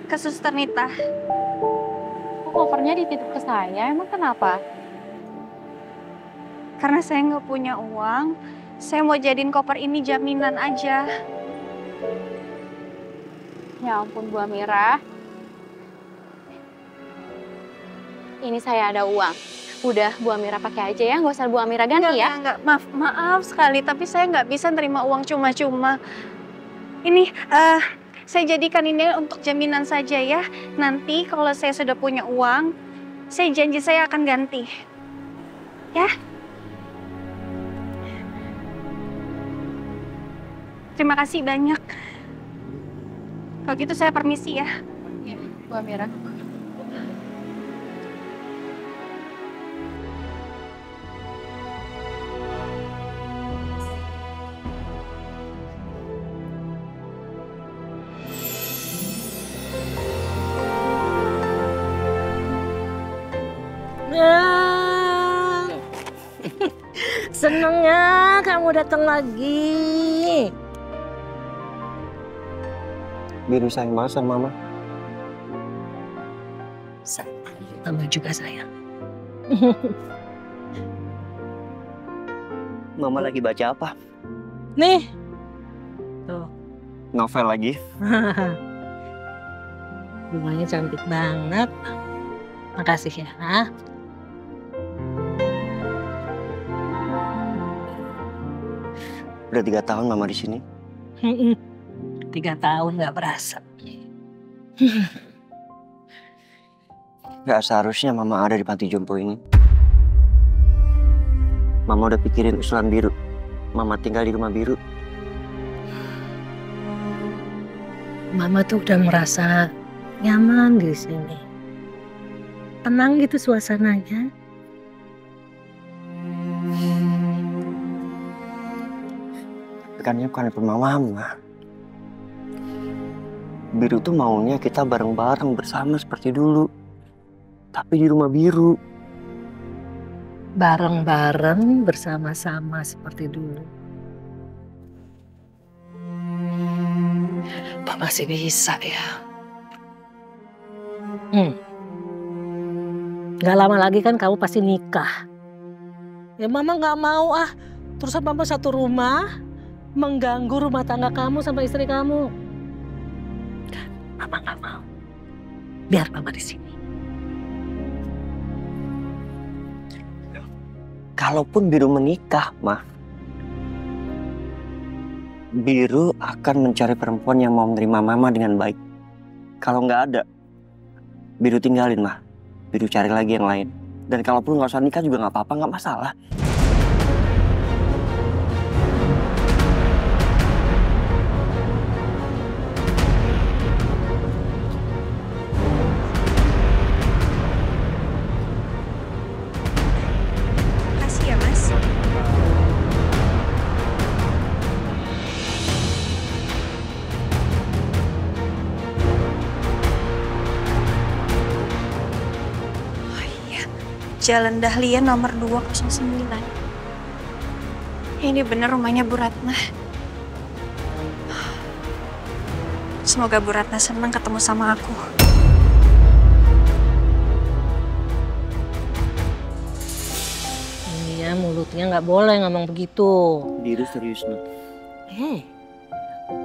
ke Suster Nita? Kok kopernya dititip ke saya? Emang kenapa? Karena saya nggak punya uang, saya mau jadiin koper ini jaminan aja. Ya ampun Bu Amira. Ini saya ada uang. Udah Bu Amira pakai aja ya, nggak usah Bu Amira ganti ya. Enggak, maaf sekali, tapi saya nggak bisa terima uang cuma-cuma. Ini, saya jadikan ini untuk jaminan saja ya. Nanti kalau saya sudah punya uang, saya janji saya akan ganti. Ya? Terima kasih banyak. Kalau gitu saya permisi ya. Iya, Bu Amira. Senengnya kamu datang lagi. Biru sayang banget sama Mama. Mama juga sayang. Mama lagi baca apa? Nih. Tuh. Novel lagi. Bunganya cantik banget. Makasih ya. Udah 3 tahun Mama di sini. 3 tahun nggak berasa. Gak seharusnya Mama ada di panti jompo ini. Mama udah pikirin usulan Biru. Mama tinggal di rumah Biru. Mama tuh udah merasa nyaman di sini. Tenang gitu suasananya. Bukannya bukan rumah Mama. Biru tuh maunya kita bareng-bareng bersama seperti dulu. Tapi di rumah Biru. Bareng-bareng bersama-sama seperti dulu. Apa masih bisa ya? Gak lama lagi kan kamu pasti nikah. Ya Mama gak mau terusan Mama satu rumah. Mengganggu rumah tangga kamu sama istri kamu. Mama gak mau. Biar Mama di sini. Kalaupun Biru menikah, Ma, Biru akan mencari perempuan yang mau menerima Mama dengan baik. Kalau nggak ada, Biru tinggalin, Ma. Biru cari lagi yang lain. Dan kalaupun nggak usah nikah juga nggak apa-apa, nggak masalah. Makasih ya, Mas. Jalan Dahlia nomor 209. Ini bener rumahnya Bu Ratna. Semoga Bu Ratna senang ketemu sama aku. Iya, mulutnya nggak boleh ngomong begitu. Biru serius, Ma.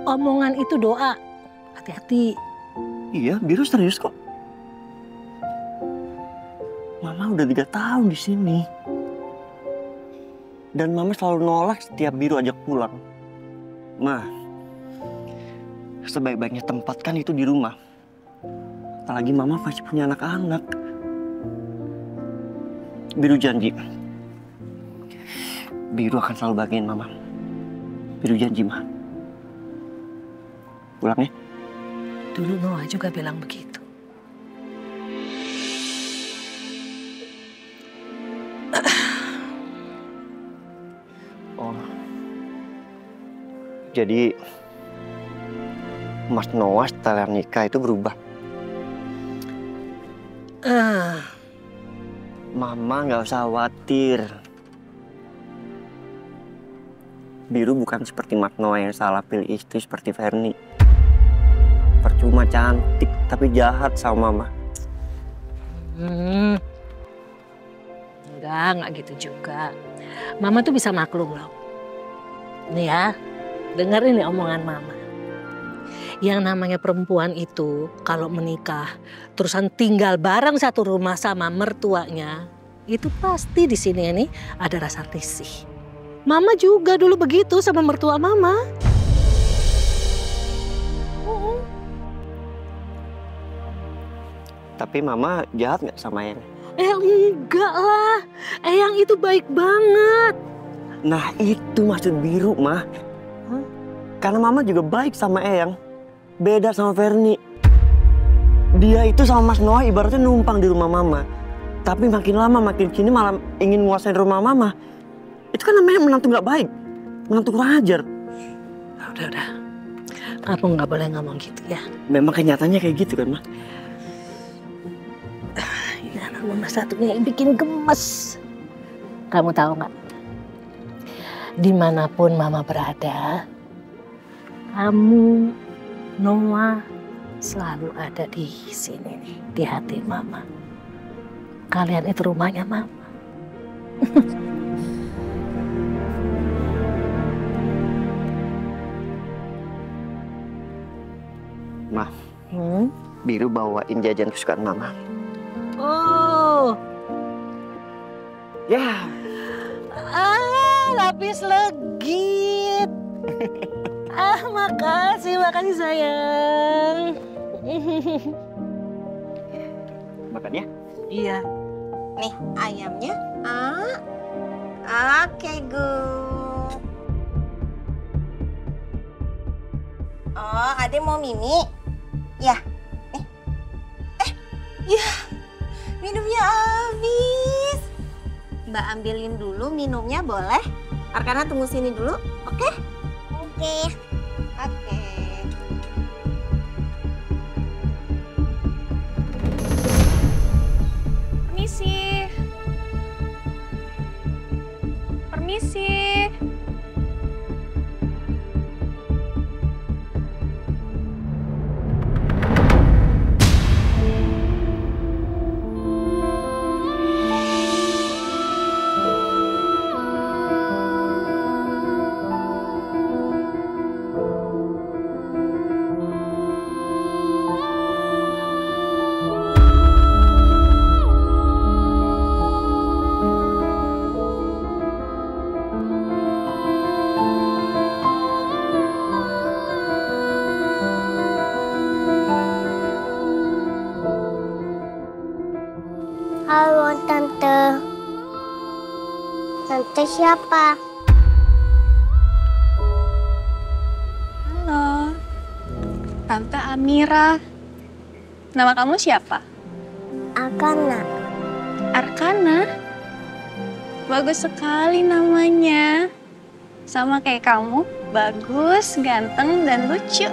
Omongan itu doa. Hati-hati. Iya, Biru serius kok. Mama udah 3 tahun di sini. Dan Mama selalu nolak setiap Biru ajak pulang. Ma, sebaik-baiknya tempatkan itu di rumah. Apalagi Mama masih punya anak-anak. Biru janji. Biru akan selalu bagiin Mama. Biru janji, Ma. Pulang ya. Dulu Noah juga bilang begitu. Oh, jadi Mas Noah setelah nikah itu berubah. Mama nggak usah khawatir. Biru bukan seperti Mas Noah yang salah pilih istri seperti Ferni. Percuma cantik, tapi jahat sama Mama. Enggak gitu juga. Mama tuh bisa maklum loh. Nih ya, dengerin nih omongan Mama. Yang namanya perempuan itu kalau menikah terusan tinggal bareng satu rumah sama mertuanya, itu pasti di sini nih ada rasa risih. Mama juga dulu begitu sama mertua Mama. Tapi Mama jahat nggak sama Eyang? Enggak lah, Eyang itu baik banget. Nah itu maksud Biru, Mah. Karena Mama juga baik sama Eyang. Beda sama Ferni. Dia itu sama Mas Noah ibaratnya numpang di rumah Mama. Tapi makin lama makin kini malah ingin menguasai rumah Mama. Itu kan namanya menantu nggak baik. Menantu kurang ajar. Udah. Kamu nggak boleh ngomong gitu ya. Memang kenyataannya kayak gitu kan, Mah? Ini anak Mama satunya yang bikin gemes. Kamu tahu nggak? Dimanapun Mama berada, kamu, Noah, selalu ada di sini nih, di hati Mama. Kalian itu rumahnya Mama. Ma, Biru bawain jajan kesukaan Mama. Oh. Ya. Lapis legit. Makasih sayang. Makan ya? Iya. Nih ayamnya. Oke, good. Oh, Ade mau Mimi? Ya. Ya. Minumnya habis. Mbak ambilin dulu minumnya, boleh? Arkana tunggu sini dulu, oke? Oke. Permisi. Halo Tante. Tante siapa? Halo. Tante Amira. Nama kamu siapa? Arkana. Arkana? Bagus sekali namanya. Sama kayak kamu, bagus, ganteng, dan lucu.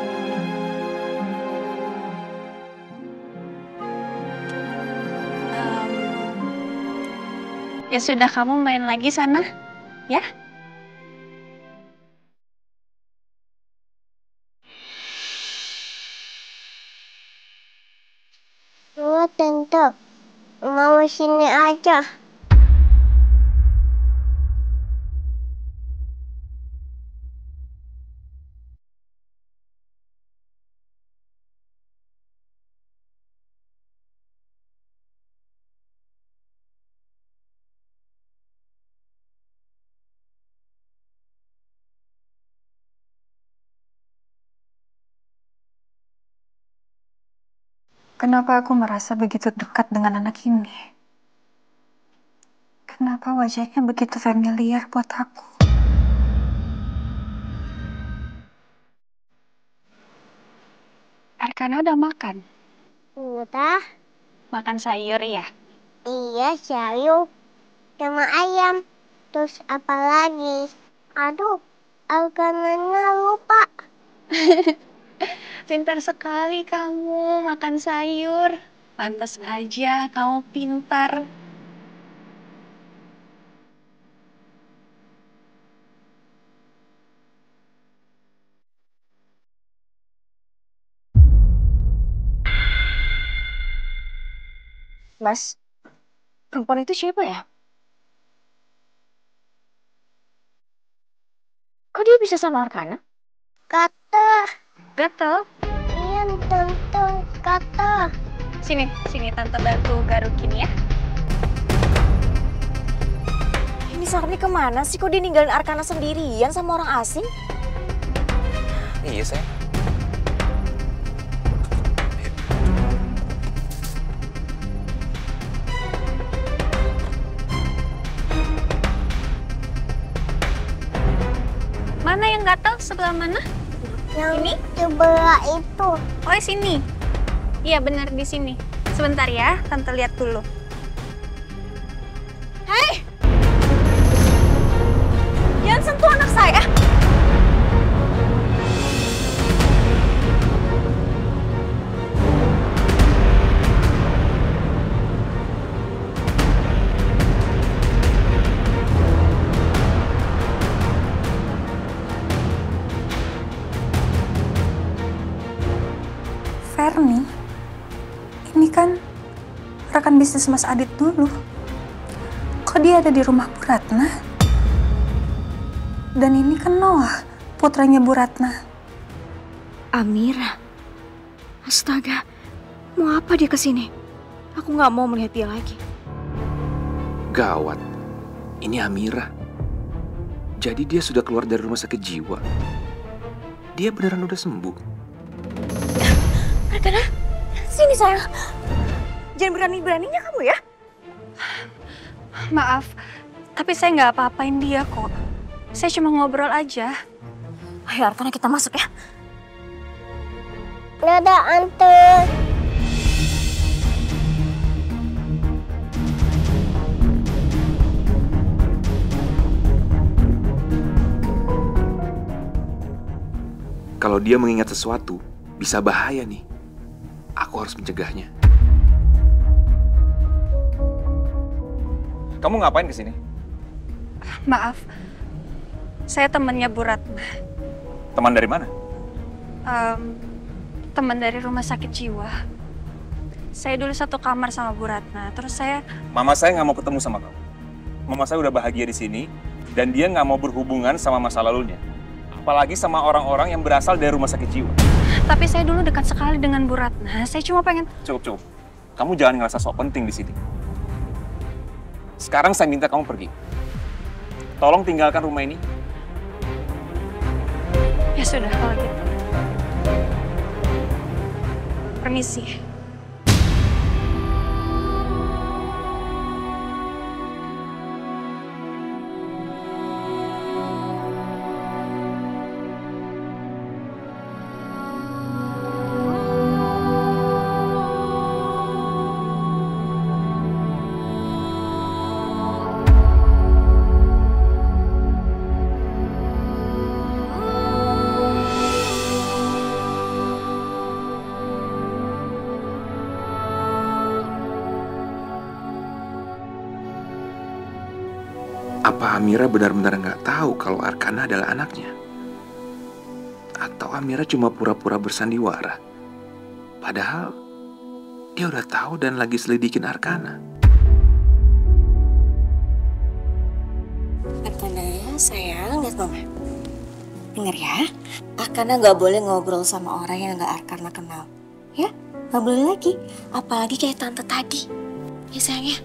Ya sudah, kamu main lagi sana, ya? Tante, mau sini aja. Kenapa aku merasa begitu dekat dengan anak ini? Kenapa wajahnya begitu familiar buat aku? Arkana udah makan? Udah. Makan sayur ya? Iya, sayur sama ayam. Terus apa lagi? Aduh, Arkananya lupa. Pintar sekali kamu makan sayur. Pantas aja kamu pintar. Mas, perempuan itu siapa ya? Kok dia bisa sama Arkana? Kata. Gatel. Iya, Tante. Kata. Sini Tante bantu garukin ya. Ini Sarni kemana sih? Kok dia ninggalin Arkana sendirian sama orang asing? Iya, sayang. Mana yang gatel? Sebelah mana? Yang ini? Sebelah itu. Oh, sini. Iya, benar di sini. Sebentar ya, Tante lihat dulu. Hei! Jangan sentuh anak saya! Ferni, ini kan rekan bisnis Mas Adit dulu. Kok dia ada di rumah Bu Ratna? Dan ini kan Noah, putranya Bu Ratna. Amira. Astaga, mau apa dia kesini? Aku nggak mau melihat dia lagi. Gawat. Ini Amira. Jadi dia sudah keluar dari rumah sakit jiwa. Dia beneran udah sembuh. Arkana, sini sayang. Jangan berani-beraninya kamu ya. Maaf, tapi saya nggak apa-apain dia kok. Saya cuma ngobrol aja. Ayo Arkana, kita masuk ya. Dadah, Ante. Kalau dia mengingat sesuatu, bisa bahaya nih. Aku harus mencegahnya. Kamu ngapain kesini? Maaf, saya temannya Bu Ratna. Teman dari mana? Teman dari rumah sakit jiwa. Saya dulu satu kamar sama Bu Ratna, terus saya... Mama saya nggak mau ketemu sama kamu. Mama saya udah bahagia di sini, dan dia nggak mau berhubungan sama masa lalunya. Apalagi sama orang-orang yang berasal dari rumah sakit jiwa. Tapi saya dulu dekat sekali dengan Bu Ratna. Saya cuma pengen... Cukup. Kamu jangan ngerasa sok penting di sini. Sekarang saya minta kamu pergi. Tolong tinggalkan rumah ini. Ya sudah, kalau gitu. Permisi. Apa Amira benar-benar nggak tahu kalau Arkana adalah anaknya? Atau Amira cuma pura-pura bersandiwara? Padahal dia udah tahu dan lagi selidikin Arkana. Arkana ya sayang, lihat mama. Dengar ya, Arkana nggak boleh ngobrol sama orang yang nggak Arkana kenal. Ya, nggak boleh lagi. Apalagi kayak tante tadi. Ya sayang ya.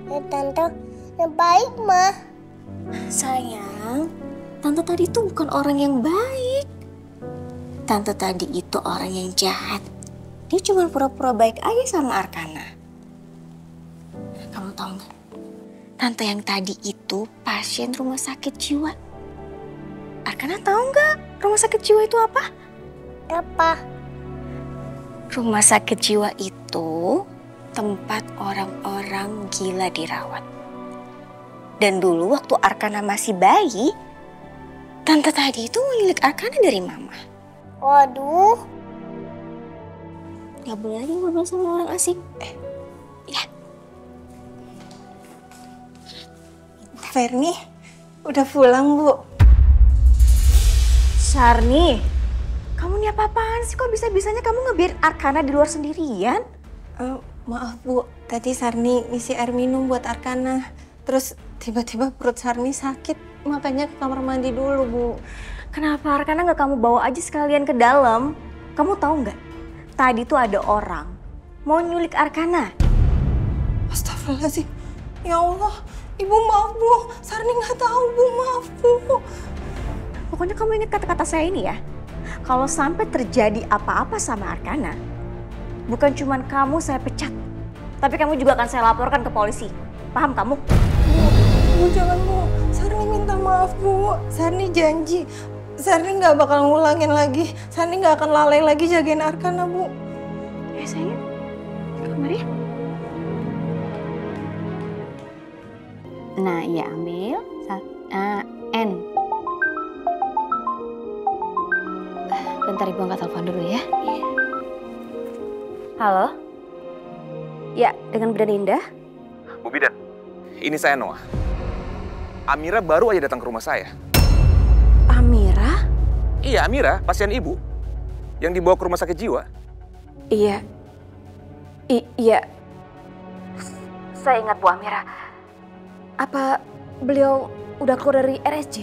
Ya, Tante. Yang baik, mah. Sayang, tante tadi itu bukan orang yang baik. Tante tadi itu orang yang jahat. Dia cuma pura-pura baik aja sama Arkana. Kamu tahu nggak? Tante yang tadi itu pasien rumah sakit jiwa. Arkana tahu nggak rumah sakit jiwa itu apa? Apa? Rumah sakit jiwa itu tempat orang-orang gila dirawat. Dan dulu waktu Arkana masih bayi, tante tadi itu milik Arkana dari mama. Waduh. Gak boleh lagi ngobrol sama orang asing. Ya. Ferni, udah pulang, Bu. Sarni, kamu ini apa-apaan sih? Kok bisa-bisanya kamu ngebiarin Arkana di luar sendirian? Maaf Bu, tadi Sarni ngisi air minum buat Arkana. Terus tiba-tiba perut Sarni sakit, makanya ke kamar mandi dulu Bu. Kenapa Arkana nggak kamu bawa aja sekalian ke dalam? Kamu tahu nggak? Tadi tuh ada orang mau nyulik Arkana. Astagfirullahaladzim. Ya Allah, Ibu maaf Bu. Sarni nggak tahu Bu, maaf Bu. Pokoknya kamu ingat kata-kata saya ini ya. Kalau sampai terjadi apa-apa sama Arkana, bukan cuma kamu saya pecat, tapi kamu juga akan saya laporkan ke polisi. Paham kamu? Bu jangan Bu. Sarni minta maaf Bu. Sarni janji. Sarni nggak bakal ngulangin lagi. Sarni nggak akan lalai lagi jagain Arkana Bu. Ya sayang, ke kamar ya. Nah, iya ambil. N. Bentar Ibu angkat telepon dulu ya. Halo? Ya, dengan Bidan Indah? Bu Bidan, ini saya Noah. Amira baru aja datang ke rumah saya. Amira? Iya, Amira, pasien ibu. Yang dibawa ke rumah sakit jiwa. Iya. Iya. Saya ingat Bu Amira. Apa beliau udah keluar dari RSJ?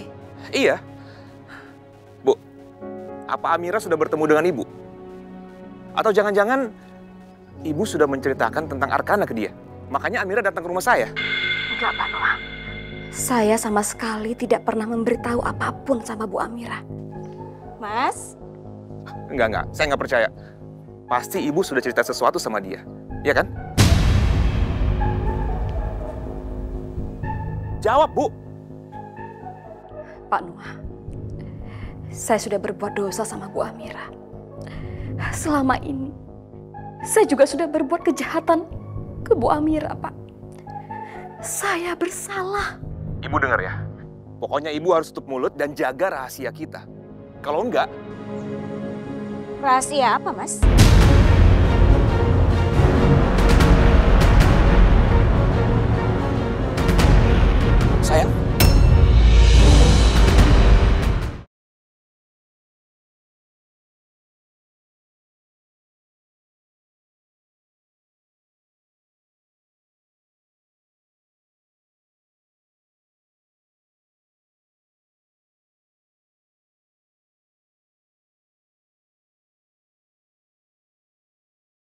Iya. Bu, apa Amira sudah bertemu dengan ibu? Atau jangan-jangan ibu sudah menceritakan tentang Arkana ke dia? Makanya Amira datang ke rumah saya. Enggak, Pak Noah. Saya sama sekali tidak pernah memberitahu apapun sama Bu Amira. Mas? Enggak. Saya nggak percaya. Pasti ibu sudah cerita sesuatu sama dia. Iya kan? Jawab, Bu. Pak Noah, saya sudah berbuat dosa sama Bu Amira. Selama ini, saya juga sudah berbuat kejahatan ke Bu Amira, Pak. Saya bersalah. Ibu dengar ya. Pokoknya ibu harus tutup mulut dan jaga rahasia kita. Kalau enggak... Rahasia apa, Mas?